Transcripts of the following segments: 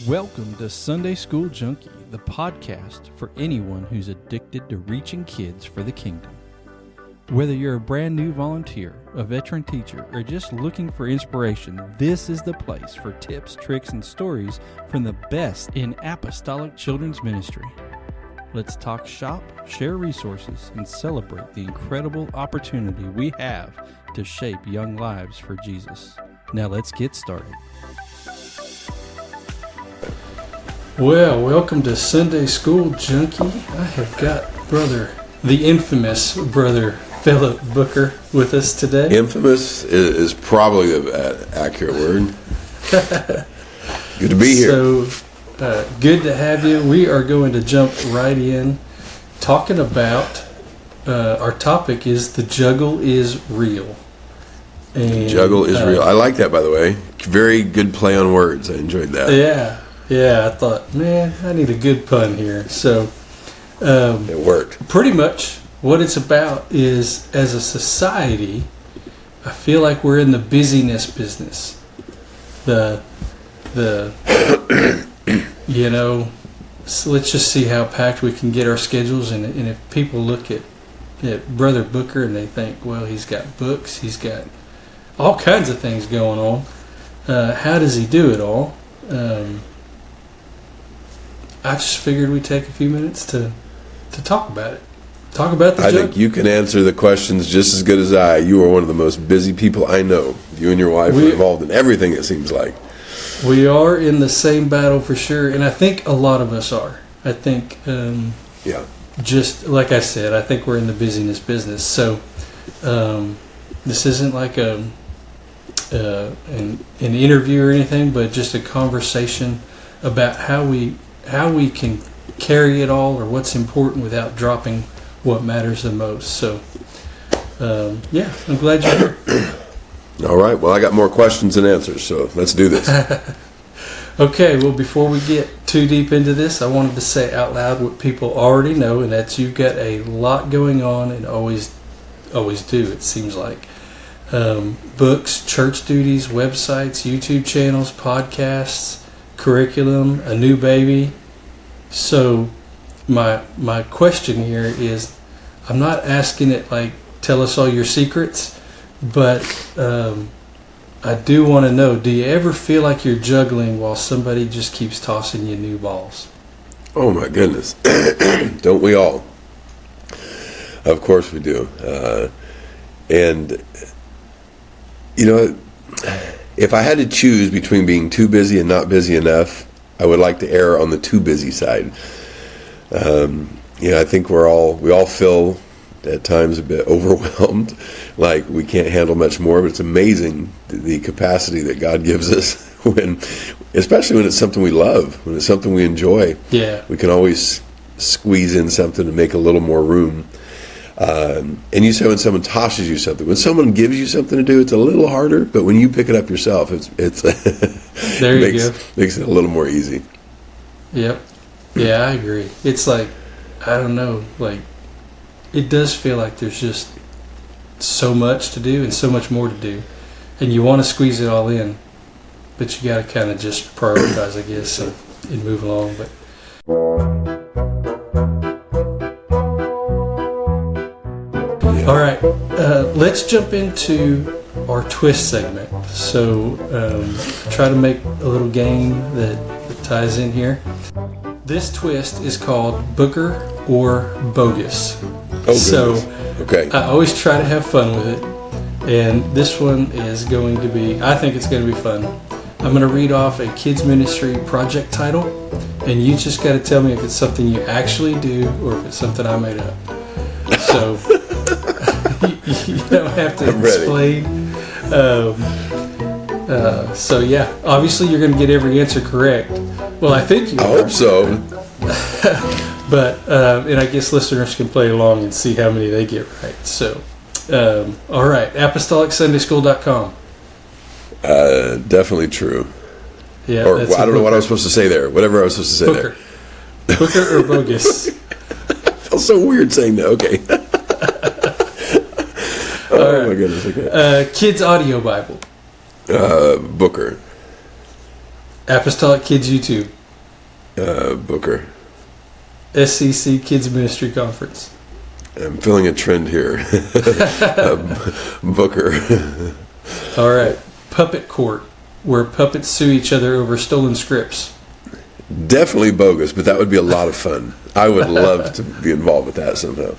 Welcome to Sunday School Junkie, the podcast for anyone who's addicted to reaching kids for the kingdom. Whether you're a brand new volunteer, a veteran teacher, or just looking for inspiration, this is the place for tips, tricks, and stories from the best in apostolic children's ministry. Let's talk shop, share resources, and celebrate the incredible opportunity we have to shape young lives for Jesus. Now let's get started. Well, welcome to Sunday School Junkie. I have got the infamous brother Philip Booker with us today. Infamous is probably an accurate word. Good to be here. So, good to have you. We are going to jump right in talking about, our topic is the Juggle Is Real. And, Juggle is real. I like that, by the way. Very good play on words. I enjoyed that. Yeah, I thought, man, I need a good pun here. So, it worked. Pretty much what it's about is, as a society, I feel like we're in the busyness business. So let's just see how packed we can get our schedules. And if people look at Brother Booker and they think, well, he's got books, he's got all kinds of things going on. How does he do it all? I just figured we'd take a few minutes to talk about it. Talk about the I think you can answer the questions just as good as I. You are one of the most busy people I know. You and your wife are involved in everything, it seems like. We are in the same battle for sure, and I think a lot of us are. I think, just like I said, I think we're in the busyness business. So this isn't like an interview or anything, but just a conversation about how we can carry it all, or what's important, without dropping what matters the most. So, I'm glad you're here. All right. Well, I got more questions than answers, so let's do this. Okay. Well, before we get too deep into this, I wanted to say out loud what people already know, and that's you've got a lot going on, and always do, it seems like. Books, church duties, websites, YouTube channels, podcasts, curriculum, a new baby. So my question here is, I'm not asking it like, tell us all your secrets, but I do want to know, do you ever feel like you're juggling while somebody just keeps tossing you new balls? Oh, my goodness. Don't we all? Of course we do. And, if I had to choose between being too busy and not busy enough, I would like to err on the too busy side. I think we all feel at times a bit overwhelmed, like we can't handle much more, but it's amazing the capacity that God gives us especially when it's something we love, when it's something we enjoy. Yeah. We can always squeeze in something to make a little more room. And you say when someone tosses you something, when someone gives you something to do, it's a little harder, but when you pick it up yourself, it's there you go. Makes it a little more easy. Yep. Yeah, I agree. It's like, I don't know, like, it does feel like there's just so much to do and so much more to do, and you want to squeeze it all in, but you got to kind of just prioritize, I guess, and move along. But all right, let's jump into our twist segment. So try to make a little game that ties in here. This twist is called Booker or Bogus. Oh, so okay. I always try to have fun with it, and this one is going to be, I think it's going to be fun. I'm going to read off a kids ministry project title, and you just got to tell me if it's something you actually do or if it's something I made up. So you don't have to explain. Obviously you're going to get every answer correct. Well, I think you are. I hope so. But, and I guess listeners can play along and see how many they get right. So, all right, apostolicsundaySchool.com. Definitely true. Yeah, or I don't know what I was supposed to say there. Whatever I was supposed to say Booker. There. Booker or Bogus? I felt so weird saying that. Okay. Right. My goodness. Okay. Kids audio Bible. Booker. Apostolic Kids YouTube. Booker. SCC Kids Ministry Conference. I'm feeling a trend here. Booker. All right. Puppet Court, where puppets sue each other over stolen scripts. Definitely Bogus, but that would be a lot of fun. I would love to be involved with that somehow.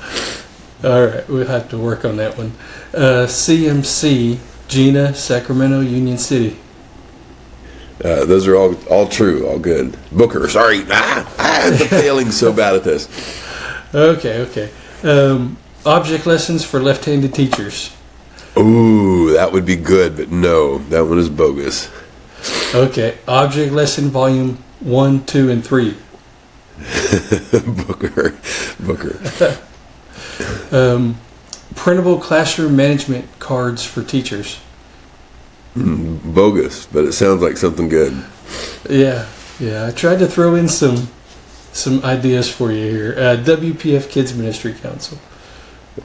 All right. We'll have to work on that one. CMC, Gina, Sacramento, Union City. Those are all true, all good. Booker, sorry. I'm failing so bad at this. Okay. Object lessons for left-handed teachers. Ooh, that would be good, but no, that one is Bogus. Okay. Object lesson volume 1, 2, and 3. Booker. Printable classroom management cards for teachers. Bogus, but it sounds like something good. Yeah. I tried to throw in some ideas for you here. WPF Kids Ministry Council.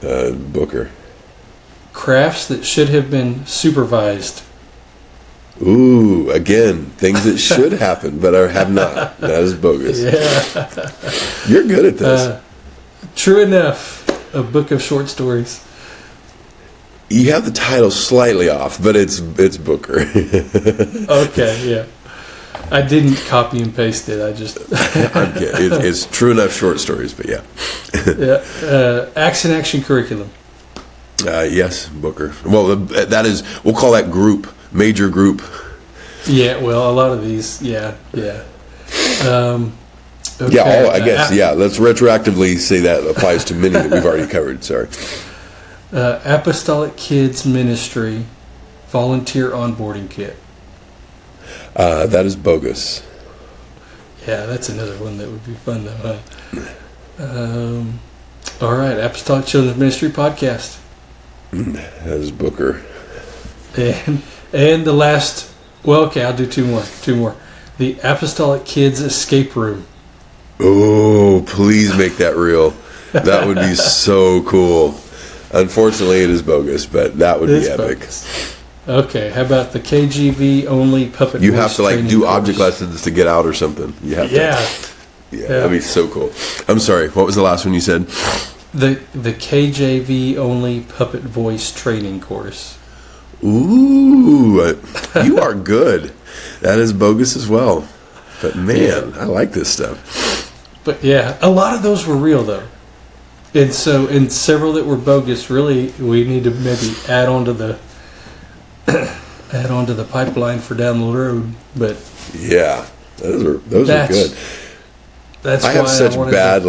Booker. Crafts that should have been supervised. Ooh, again, things that should happen but have not. That is Bogus. Yeah. You're good at this. True Enough, a book of short stories. You have the title slightly off, but it's Booker. Okay, yeah. I didn't copy and paste it. I just. I'm kidding. It's True Enough short stories, but yeah. Yeah. Action curriculum. Yes, Booker. Well, that is, we'll call that major group. Yeah, well, a lot of these, yeah. Okay. Yeah, I guess, let's retroactively say that applies to many that we've already covered, sorry. Apostolic Kids Ministry Volunteer Onboarding Kit. That is Bogus. Yeah, that's another one that would be fun, though, huh? All right, Apostolic Children's Ministry Podcast. That is Booker. And the last, well, okay, I'll do two more. The Apostolic Kids Escape Room. Oh, please make that real. That would be so cool. Unfortunately, it is Bogus, but that would be epic. Bogus. Okay, how about the KGV only puppet? You have to do object lessons to get out or something. You have to. Yeah, that'd be so cool. I'm sorry. What was the last one you said? The KJV only puppet voice training course. Ooh, you are good. That is Bogus as well. But man, I like this stuff. But yeah, a lot of those were real though. And so, in several that were bogus, really, we need to maybe add on to the pipeline for down the road. But yeah, those are good. That's I have such bad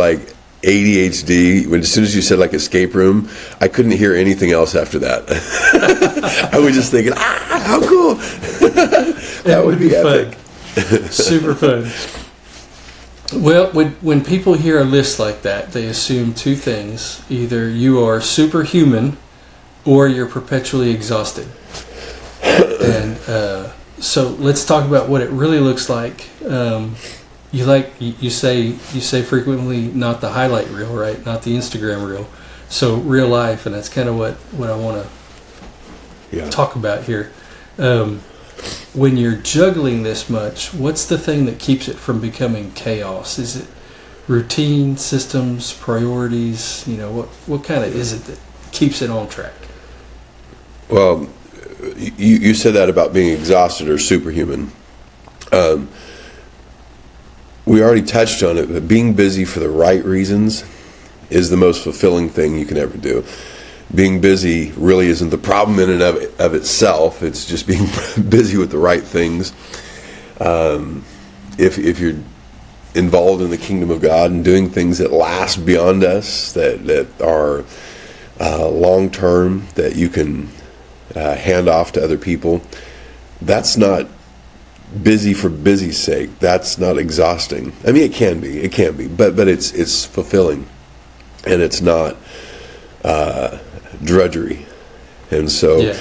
ADHD. As soon as you said escape room, I couldn't hear anything else after that. I was just thinking, how cool! That would be epic. Fun. Super fun. Well, when people hear a list like that, they assume two things. Either you are superhuman or you're perpetually exhausted. And so let's talk about what it really looks like. You say frequently not the highlight reel, right? Not the Instagram reel. So real life, and that's kind of what I want to talk about here. When you're juggling this much, what's the thing that keeps it from becoming chaos? Is it routine, systems, priorities? What kind of is it that keeps it on track? Well, you said that about being exhausted or superhuman. We already touched on it, but being busy for the right reasons is the most fulfilling thing you can ever do. Being busy really isn't the problem in and of itself. It's just being busy with the right things. If you're involved in the kingdom of God and doing things that last beyond us, that are long term, that you can hand off to other people, that's not busy for busy's sake. That's not exhausting. I mean, it can be, but it's fulfilling, and it's not drudgery. And so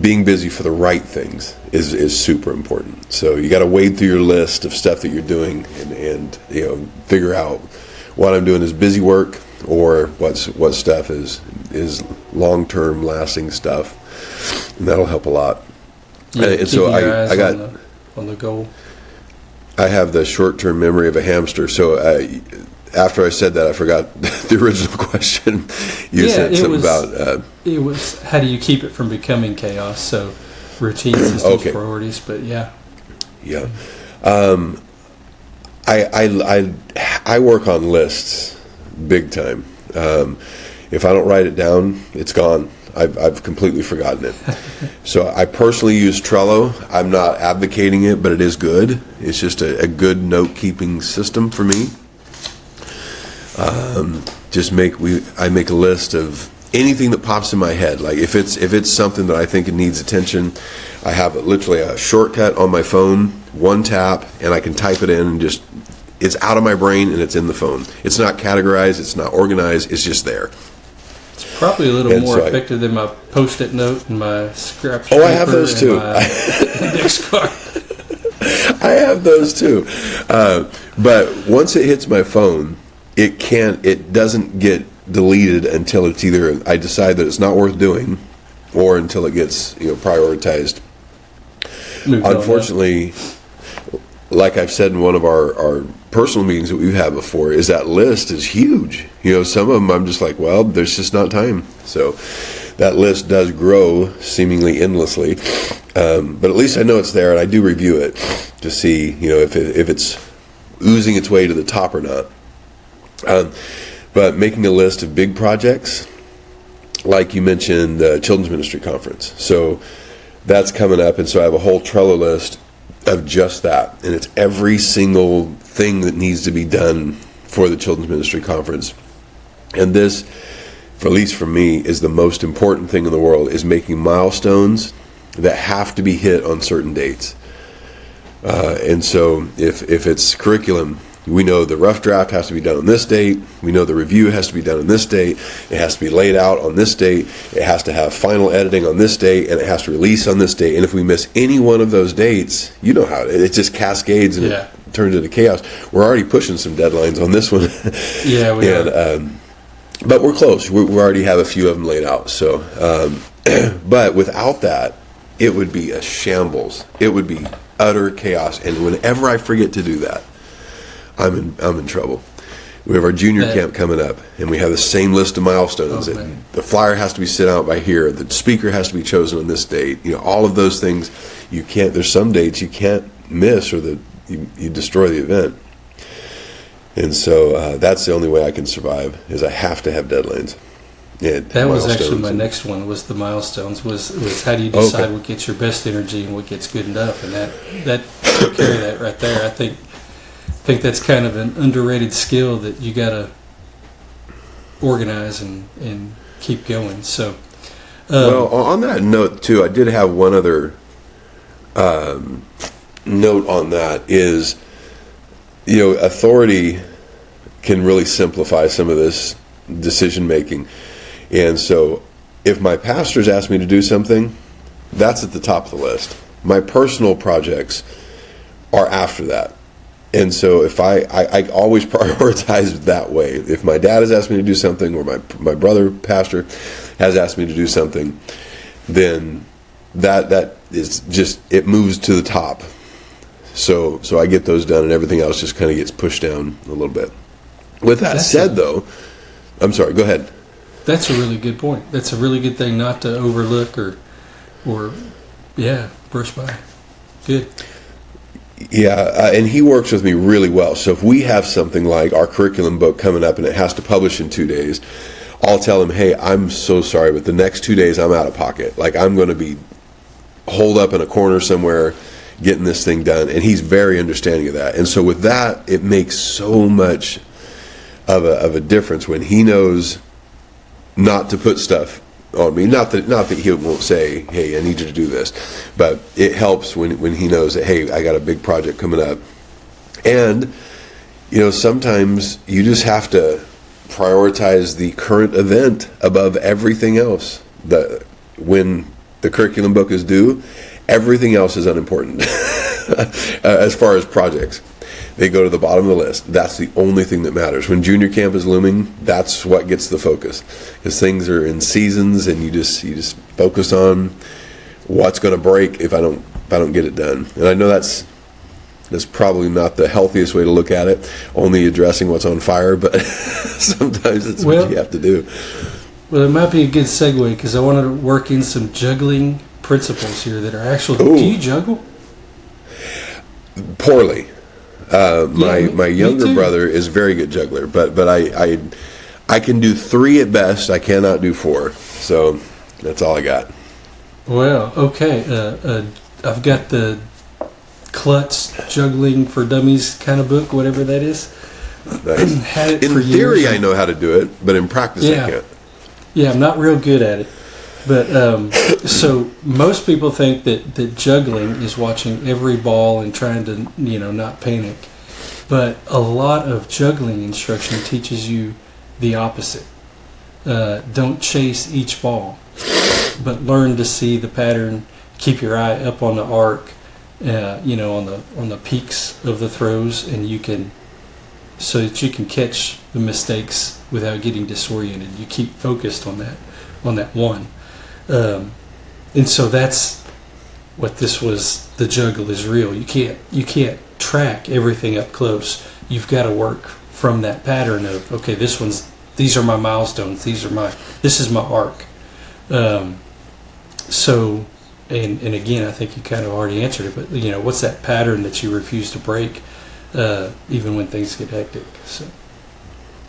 being busy for the right things is super important. So you got to wade through your list of stuff that you're doing and figure out what I'm doing is busy work or what stuff is long-term lasting stuff, and that'll help a lot. And so I got on the goal? I have the short-term memory of a hamster. So after I said that, I forgot the original question. You said something about... it was, how do you keep it from becoming chaos? So routine systems, priorities, but yeah. Yeah. I work on lists big time. If I don't write it down, it's gone. I've completely forgotten it. So I personally use Trello. I'm not advocating it, but it is good. It's just a good note-keeping system for me. I make a list of anything that pops in my head. Like if it's something that I think it needs attention, I have literally a shortcut on my phone, one tap, and I can type it in and just, it's out of my brain and it's in the phone. It's not categorized, it's not organized, it's just there. It's probably a little more effective than my Post-it note and my scrap paper. Oh, I have those too. Index card. I have those too. But once it hits my phone, it doesn't get deleted until it's either I decide that it's not worth doing, or until it gets prioritized. Unfortunately, like I've said in one of our personal meetings that we've had before, is that list is huge. Some of them I'm just like, well, there's just not time. So that list does grow seemingly endlessly, but at least I know it's there, and I do review it to see if it's oozing its way to the top or not. But making a list of big projects, like you mentioned, the Children's Ministry Conference. So that's coming up, and so I have a whole Trello list of just that. And it's every single thing that needs to be done for the Children's Ministry Conference. And this, at least for me, is the most important thing in the world, is making milestones that have to be hit on certain dates. And so if it's curriculum, we know the rough draft has to be done on this date. We know the review has to be done on this date. It has to be laid out on this date. It has to have final editing on this date, and it has to release on this date. And if we miss any one of those dates, you know how it just cascades and it turns into chaos. We're already pushing some deadlines on this one. Yeah, we are. But we're close. We already have a few of them laid out. So, but without that, it would be a shambles. It would be utter chaos. And whenever I forget to do that, I'm in trouble. We have our junior camp coming up, and we have the same list of milestones. The flyer has to be sent out by here. The speaker has to be chosen on this date. All of those things you can't. There's some dates you can't miss, or you destroy the event. And so that's the only way I can survive, is I have to have deadlines. That was actually my next one, was the milestones, was how do you decide what gets your best energy and what gets good enough, and that took care of that right there. I think that's kind of an underrated skill that you got to organize and keep going. So, well, on that note too, I did have one other note on that is, authority can really simplify some of this decision making. And so if my pastors ask me to do something, that's at the top of the list. My personal projects are after that. And so if I always prioritize that way. If my dad has asked me to do something, or my brother pastor has asked me to do something, then that is just, it moves to the top. So I get those done, and everything else just kind of gets pushed down a little bit. With that said, though, I'm sorry, go ahead. That's a really good point. That's a really good thing not to overlook or brush by. Good. Yeah, and he works with me really well. So if we have something like our curriculum book coming up and it has to publish in 2 days, I'll tell him, hey, I'm so sorry, but the next 2 days I'm out of pocket. Like, I'm going to be holed up in a corner somewhere getting this thing done. And he's very understanding of that. And so with that, it makes so much of a difference when he knows not to put stuff on me. Not that he won't say, hey, I need you to do this, but it helps when he knows that, hey, I got a big project coming up. And sometimes you just have to prioritize the current event above everything else. When the curriculum book is due, everything else is unimportant. As far as projects, they go to the bottom of the list. That's the only thing that matters. When junior camp is looming, that's what gets the focus, because things are in seasons, and you just focus on what's going to break if I don't get it done. And I know that's probably not the healthiest way to look at it, only addressing what's on fire, but sometimes it's what you have to do. Well, it might be a good segue because I wanted to work in some juggling principles here that are actual. Do you juggle? Poorly. My younger brother is a very good juggler, but I can do 3 at best. I cannot do 4. So that's all I got. Well, okay. I've got the Klutz Juggling for Dummies kind of book, whatever that is. Nice. Had it in for theory, years. I know how to do it, but in practice, I can't. Yeah, I'm not real good at it. But so most people think that juggling is watching every ball and trying to, not panic. But a lot of juggling instruction teaches you the opposite. Don't chase each ball, but learn to see the pattern. Keep your eye up on the arc, on the peaks of the throws, and so that you can catch the mistakes without getting disoriented. You keep focused on that one. And so that's what this was. The Juggle Is Real. You can't track everything up close. You've got to work from that pattern of, okay, these are my milestones. This is my arc. So, and again, I think you kind of already answered it, but what's that pattern that you refuse to break, even when things get hectic? So.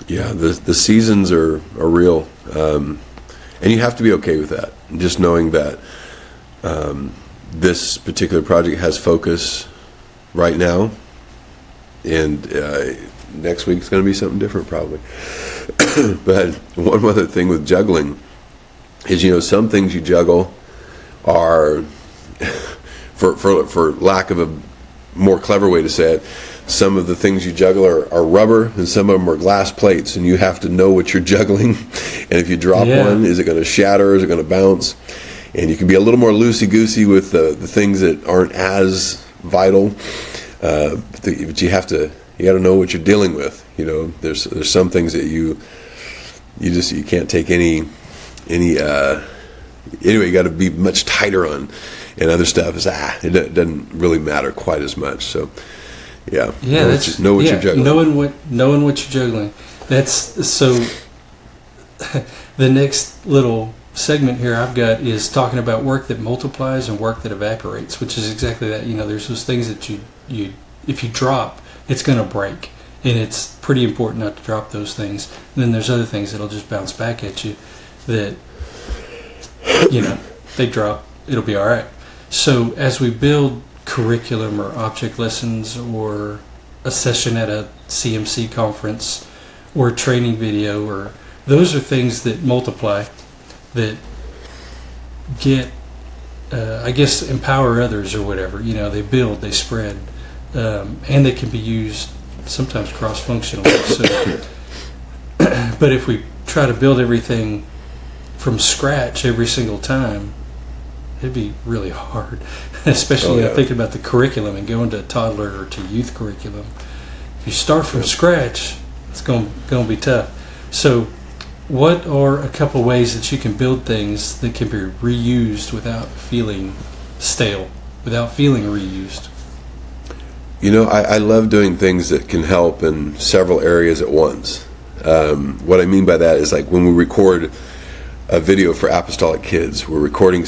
Yeah, the seasons are real, and you have to be okay with that. Just knowing that this particular project has focus right now, and next week's going to be something different probably. But one other thing with juggling is, some things you juggle are, for lack of a more clever way to say it, some of the things you juggle are rubber, and some of them are glass plates, and you have to know what you're juggling. And if you drop one, is it going to shatter? Is it going to bounce? And you can be a little more loosey-goosey with the things that aren't as vital, but you got to know what you're dealing with. There's some things that you can't take any. Anyway, you got to be much tighter on, and other stuff is it doesn't really matter quite as much. So. Know what you're juggling. Knowing what you're juggling. That's so. The next little segment here I've got is talking about work that multiplies and work that evaporates, which is exactly that. There's those things that you if you drop, it's going to break, and it's pretty important not to drop those things. And then there's other things that'll just bounce back at you that they drop, it'll be all right. So as we build curriculum or object lessons or a session at a CMC conference or a training video, or those are things that multiply, that get empower others or whatever. They build, they spread, and they can be used sometimes cross-functionally. So, but if we try to build everything from scratch every single time, it'd be really hard, especially thinking about the curriculum and going to toddler or to youth curriculum. If you start from scratch, it's going to be tough. So what are a couple ways that you can build things that can be reused without feeling stale, without feeling reused? I love doing things that can help in several areas at once. What I mean by that is, like, when we record a video for Apostolic Kids, we're recording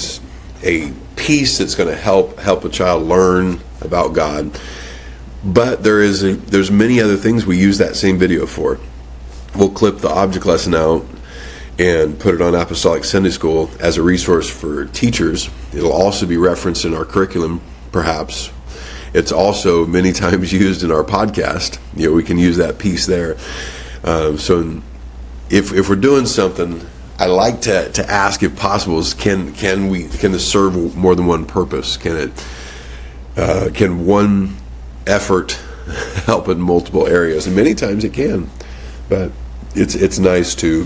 a piece that's going to help a child learn about God. But there's many other things we use that same video for. We'll clip the object lesson out and put it on Apostolic Sunday School as a resource for teachers. It'll also be referenced in our curriculum, perhaps. It's also many times used in our podcast. We can use that piece there. So if we're doing something, I like to ask, if possible, can this serve more than one purpose? Can one effort help in multiple areas? And many times it can, but it's nice to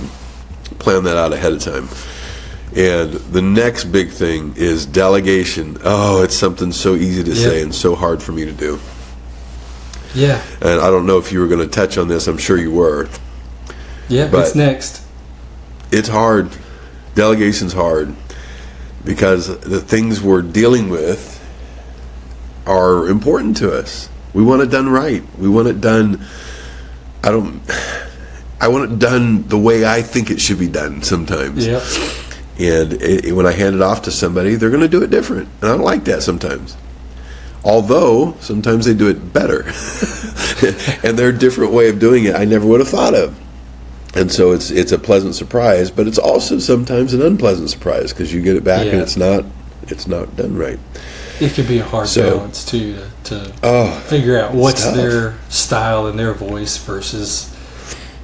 plan that out ahead of time. And the next big thing is delegation. Oh, it's something so easy to say and so hard for me to do. Yeah. And I don't know if you were going to touch on this. I'm sure you were. Yeah, but what's next? It's hard. Delegation's hard. because the things we're dealing with are important to us. We want it done right. We want it done. I want it done the way I think it should be done sometimes. Yeah. And when I hand it off to somebody, they're going to do it different. And I don't like that sometimes. Although, sometimes they do it better. And their different way of doing it, I never would have thought of. And so it's a pleasant surprise, but it's also sometimes an unpleasant surprise because you get it back and it's not done right. It can be a hard balance too to figure out what's their style and their voice versus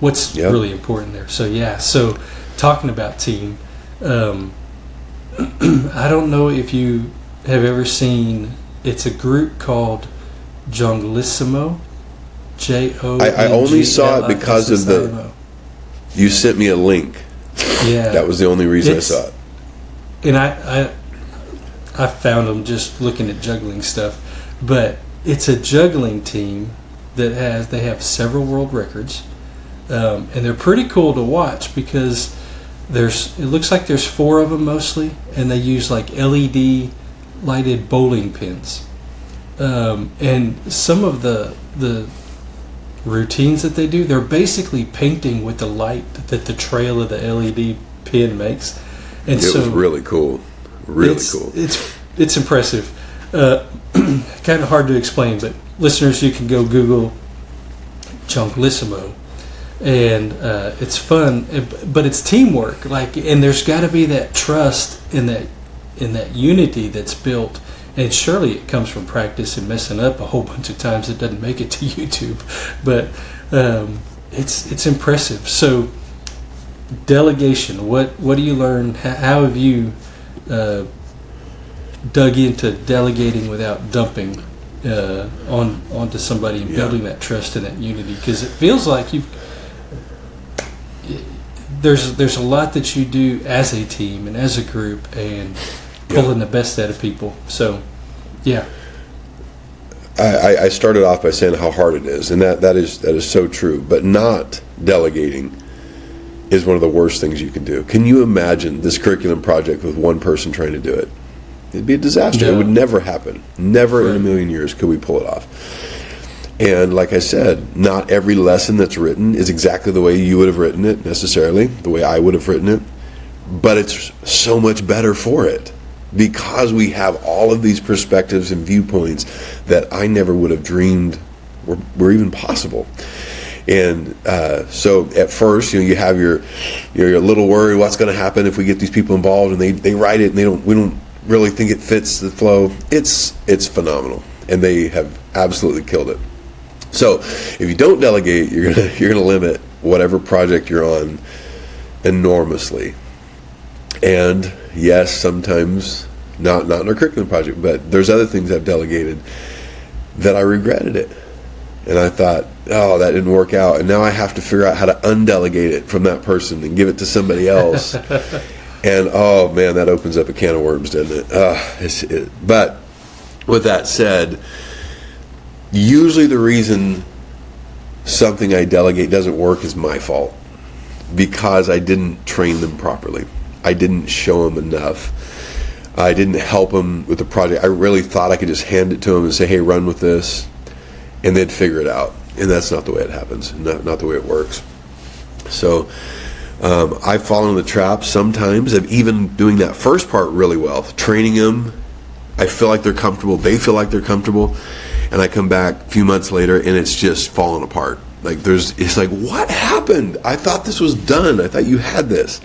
what's really important there. So talking about team, I don't know if you have ever seen. It's a group called Junglissimo. I only saw it because of the. You sent me a link. Yeah, that was the only reason I saw it. And I found them just looking at juggling stuff, but it's a juggling team that they have several world records, and they're pretty cool to watch because it looks like there's 4 of them mostly, and they use like LED lighted bowling pins, and some of the routines that they do, they're basically painting with the light that the trail of the LED pin makes, and it was really cool. Really cool. It's impressive. Kind of hard to explain, but listeners, you can go Google Junglissimo, and it's fun. But it's teamwork. And there's got to be that trust in that unity that's built. And surely it comes from practice and messing up a whole bunch of times. It doesn't make it to YouTube, but it's impressive. So delegation. What do you learn? How have you dug into delegating without dumping onto somebody and building that trust and that unity? Because it feels like there's a lot that you do as a team and as a group and pulling the best out of people. So, yeah. I started off by saying how hard it is, and that is so true. But not delegating is one of the worst things you can do. Can you imagine this curriculum project with one person trying to do it? It'd be a disaster. No. It would never happen. Never in a million years could we pull it off. And like I said, not every lesson that's written is exactly the way you would have written it necessarily, the way I would have written it. But it's so much better for it because we have all of these perspectives and viewpoints that I never would have dreamed were even possible. And so at first, you have your little worry, what's going to happen if we get these people involved, and they write it and we don't really think it fits the flow. It's phenomenal, and they have absolutely killed it. So if you don't delegate, you're gonna limit whatever project you're on enormously. And yes, sometimes not in our curriculum project, but there's other things I've delegated that I regretted it. And I thought, oh, that didn't work out. And now I have to figure out how to undelegate it from that person and give it to somebody else. And, oh, man, that opens up a can of worms, doesn't it? But with that said, usually the reason something I delegate doesn't work is my fault because I didn't train them properly. I didn't show them enough. I didn't help them with the project. I really thought I could just hand it to them and say, hey, run with this. And they'd figure it out. And that's not the way it happens, not the way it works. So I've fallen in the trap sometimes of even doing that first part really well, training them. I feel like they're comfortable. They feel like they're comfortable. And I come back a few months later and it's just falling apart. It's like, what happened? I thought this was done. I thought you had this.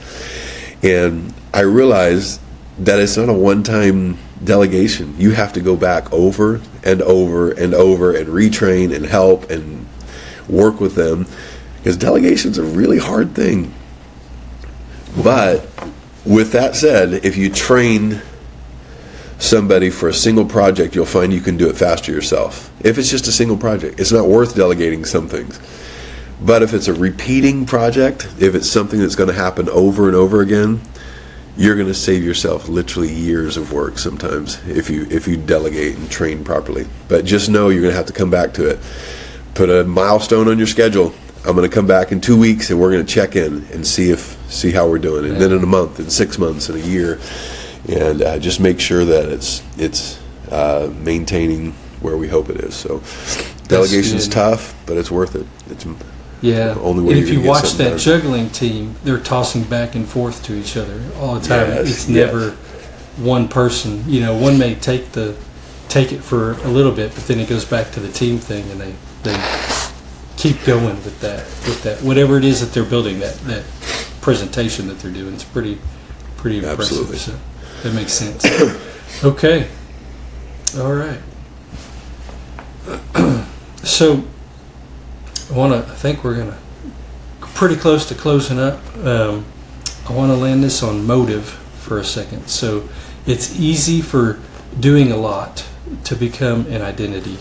And I realized that it's not a one-time delegation. You have to go back over and over and over and retrain and help and work with them because delegation's a really hard thing. But with that said, if you train somebody for a single project, you'll find you can do it faster yourself. If it's just a single project, it's not worth delegating some things. But if it's a repeating project, if it's something that's going to happen over and over again, you're going to save yourself literally years of work sometimes if you delegate and train properly. But just know you're going to have to come back to it. Put a milestone on your schedule. I'm going to come back in 2 weeks and we're going to check in and see how we're doing. And then in a month, in 6 months, in a year, and just make sure that it's maintaining where we hope it is. So delegation's tough, but it's worth it. It's the only way. And if you watch that done. juggling team, they're tossing back and forth to each other all the time. Yes, it's never one person. One may take it for a little bit, but then it goes back to the team thing, and they keep going with that whatever it is that they're building, that presentation that they're doing. It's pretty impressive. Absolutely. So that makes sense. Okay. All right. So I think we're gonna pretty close to closing up. I want to land this on motive for a second. So it's easy for doing a lot to become an identity.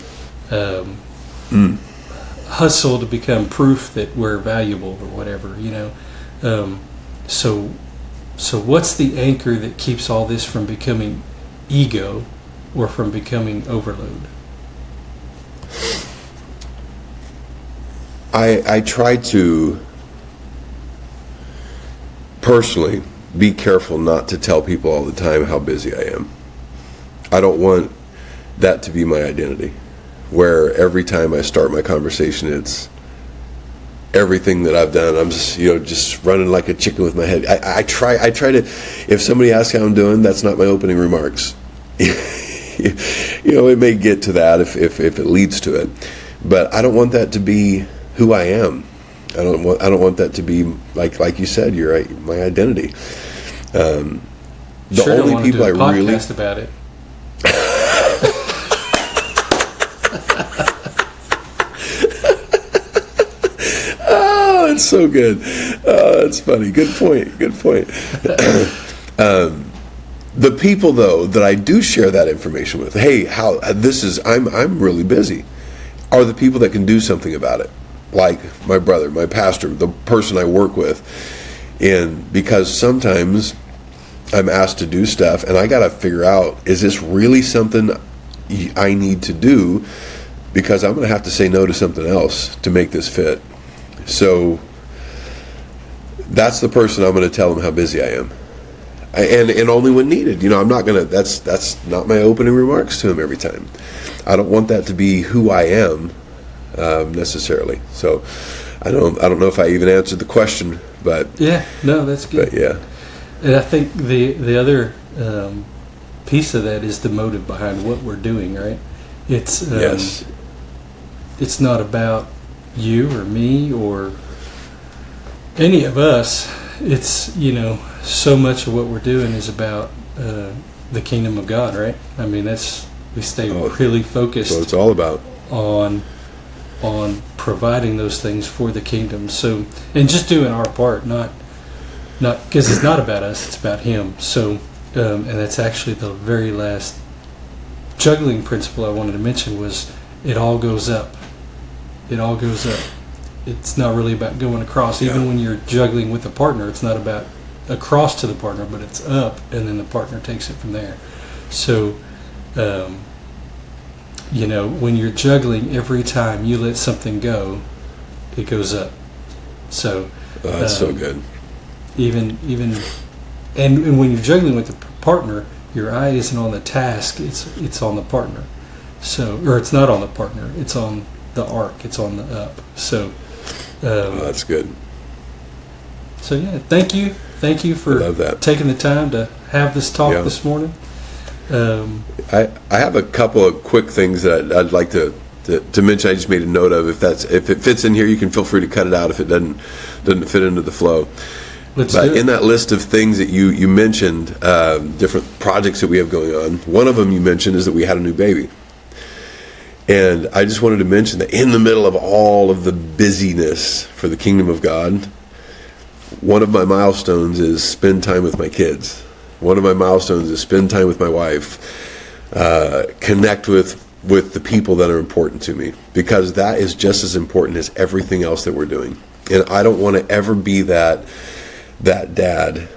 Hustle to become proof that we're valuable or whatever, So what's the anchor that keeps all this from becoming ego or from becoming overload? I try to personally be careful not to tell people all the time how busy I am. I don't want that to be my identity, where every time I start my conversation, it's everything that I've done. I'm just running like a chicken with my head. I try to, if somebody asks how I'm doing, that's not my opening remarks. It may get to that if it leads to it, but I don't want that to be who I am. I don't want that to be like you said. You're right, my identity. The only people I really about it. Oh, it's so good. Oh, that's funny. Good point. The people though that I do share that information with, hey, I'm really busy, are the people that can do something about it. Like my brother, my pastor, the person I work with. And because sometimes I'm asked to do stuff and I got to figure out, is this really something I need to do? Because I'm going to have to say no to something else to make this fit. So that's the person I'm going to tell them how busy I am. And only when needed. I'm not going to, that's not my opening remarks to him every time. I don't want that to be who I am. Necessarily. So I don't know if I even answered the question, but that's good. But yeah, and I think the other piece of that is the motive behind what we're doing. Right? It's It's not about you or me or any of us. It's so much of what we're doing is about the kingdom of God. Right? I mean, we stay really focused. So it's all about on providing those things for the kingdom. So, and just doing our part, not because it's not about us, it's about Him. So, and that's actually the very last juggling principle I wanted to mention was it all goes up. It all goes up. It's not really about going across. Even when you're juggling with a partner, it's not about across to the partner, but it's up, and then the partner takes it from there. So, when you're juggling, every time you let something go, it goes up. So that's so good. Even and when you're juggling with a partner, your eye isn't on the task; it's on the partner. So, or it's not on the partner; it's on the arc. It's on the up. So that's good. So thank you for taking the time to have this talk this morning. I have a couple of quick things that I'd like to mention. I just made a note of. If it fits in here, you can feel free to cut it out if it doesn't fit into the flow. But in that list of things that you mentioned, different projects that we have going on, one of them you mentioned is that we had a new baby. And I just wanted to mention that in the middle of all of the busyness for the kingdom of God, one of my milestones is spend time with my kids. One of my milestones is spend time with my wife, connect with the people that are important to me, because that is just as important as everything else that we're doing. And I don't want to ever be that dad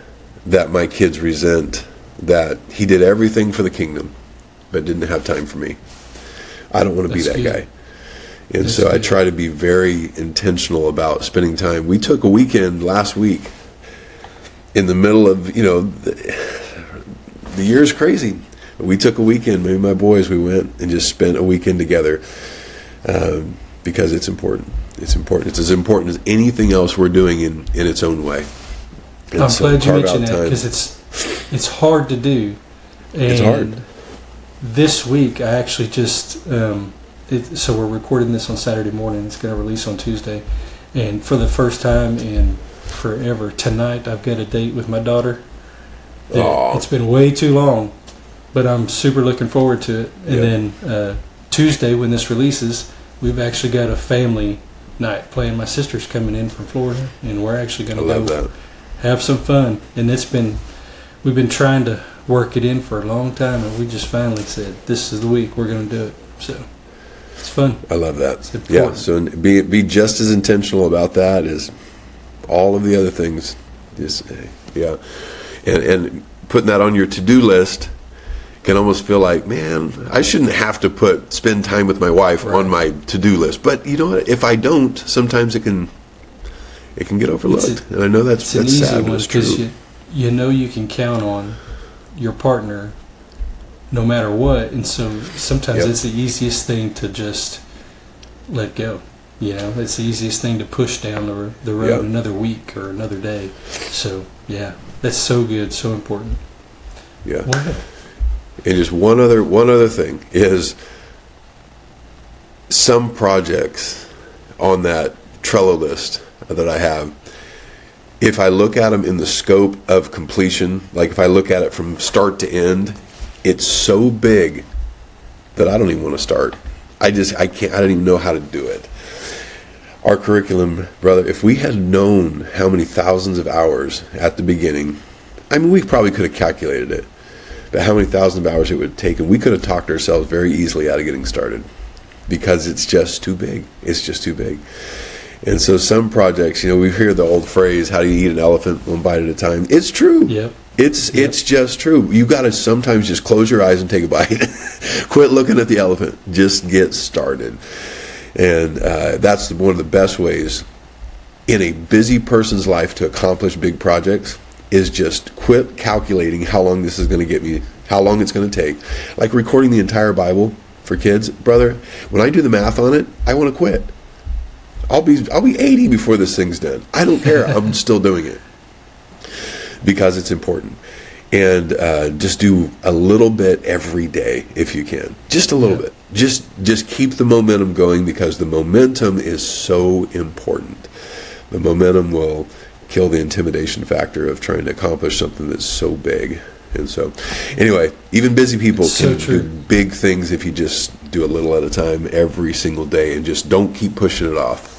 that my kids resent, that he did everything for the kingdom but didn't have time for me. I don't want to be that guy. And so I try to be very intentional about spending time. We took a weekend last week in the middle of, the year's crazy. We took a weekend, maybe my boys, we went and just spent a weekend together because it's important. It's important. It's as important as anything else we're doing in its own way. And I'm glad you carve mentioned out that time. because it's hard to do. And It's hard. this week, I actually just, so we're recording this on Saturday morning. It's going to release on Tuesday. And for the first time in forever, tonight I've got a date with my daughter. Aw. It's been way too long, but I'm super looking forward to it. And then Tuesday, when this releases, we've actually got a family night playing. My sister's coming in from Florida, and we're actually going I to love go that. have some fun. And we've been trying to work it in for a long time, and we just finally said, this is the week we're going to do it. So it's fun. I love that. It's important. Yeah, so be just as intentional about that as all of the other things. Just, yeah. And putting that on your to-do list can almost feel like, man, I shouldn't have to spend time with my wife Right. on my to-do list. But you know what? If I don't, sometimes it can get overlooked. And I know that's It's an easy sad, but one it's true. because you know you can count on your partner no matter what, and so sometimes Yep. it's the easiest thing to just let go. You know, it's the easiest thing to push down the road Yep. another week or another day. So yeah, that's so good, so important. Yeah. Wow. And just one other thing is some projects on that Trello list that I have, if I look at them in the scope of completion, like if I look at it from start to end, it's so big that I don't even want to start. I don't even know how to do it. Our curriculum, brother, if we had known how many thousands of hours at the beginning, I mean, we probably could have calculated it, but how many thousands of hours it would take, and we could have talked ourselves very easily out of getting started because it's just too big. It's just too big. And so some projects, we hear the old phrase, how do you eat an elephant one bite at a time? It's true. Yep. It's just true. You got to sometimes just close your eyes and take a bite. Quit looking at the elephant. Just get started. And that's one of the best ways in a busy person's life to accomplish big projects is just quit calculating how long this is going to get me, how long it's going to take. Like recording the entire Bible for kids, brother, when I do the math on it, I want to quit. I'll be 80 before this thing's done. I don't care. I'm still doing it because it's important. And just do a little bit every day if you can. Just a little bit. Just keep the momentum going because the momentum is so important. The momentum will kill the intimidation factor of trying to accomplish something that's so big. And so, anyway, even busy people can do big things if you just do a little at a time every single day and just don't keep pushing it off.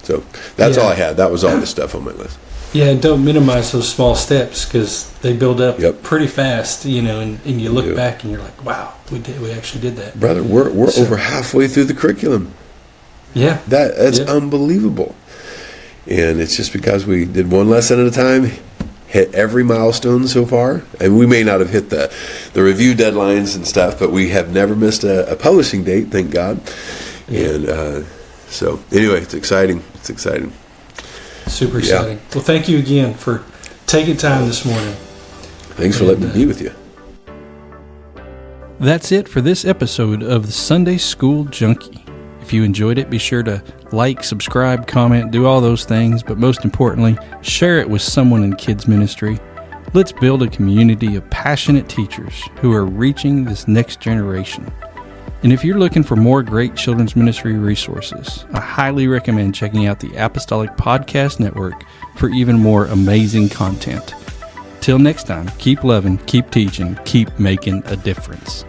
So that's all I had. That was all the stuff on my list. Yeah, and don't minimize those small steps because they build up Yep. pretty fast, and you look Yep. back and you're like, wow, we actually did that. Brother, we're over halfway through the curriculum. Yeah. That's unbelievable. And it's just because we did one lesson at a time, hit every milestone so far. And we may not have hit the review deadlines and stuff, but we have never missed a publishing date, thank God. Yeah. And so anyway, it's exciting. It's exciting. Super exciting. Well, thank you again for taking time this morning. Thanks for letting me be with you. That's it for this episode of the Sunday School Junkie. If you enjoyed it, be sure to like, subscribe, comment, do all those things, but most importantly, share it with someone in kids ministry. Let's build a community of passionate teachers who are reaching this next generation. And if you're looking for more great children's ministry resources, I highly recommend checking out the Apostolic Podcast Network for even more amazing content. Till next time, keep loving, keep teaching, keep making a difference.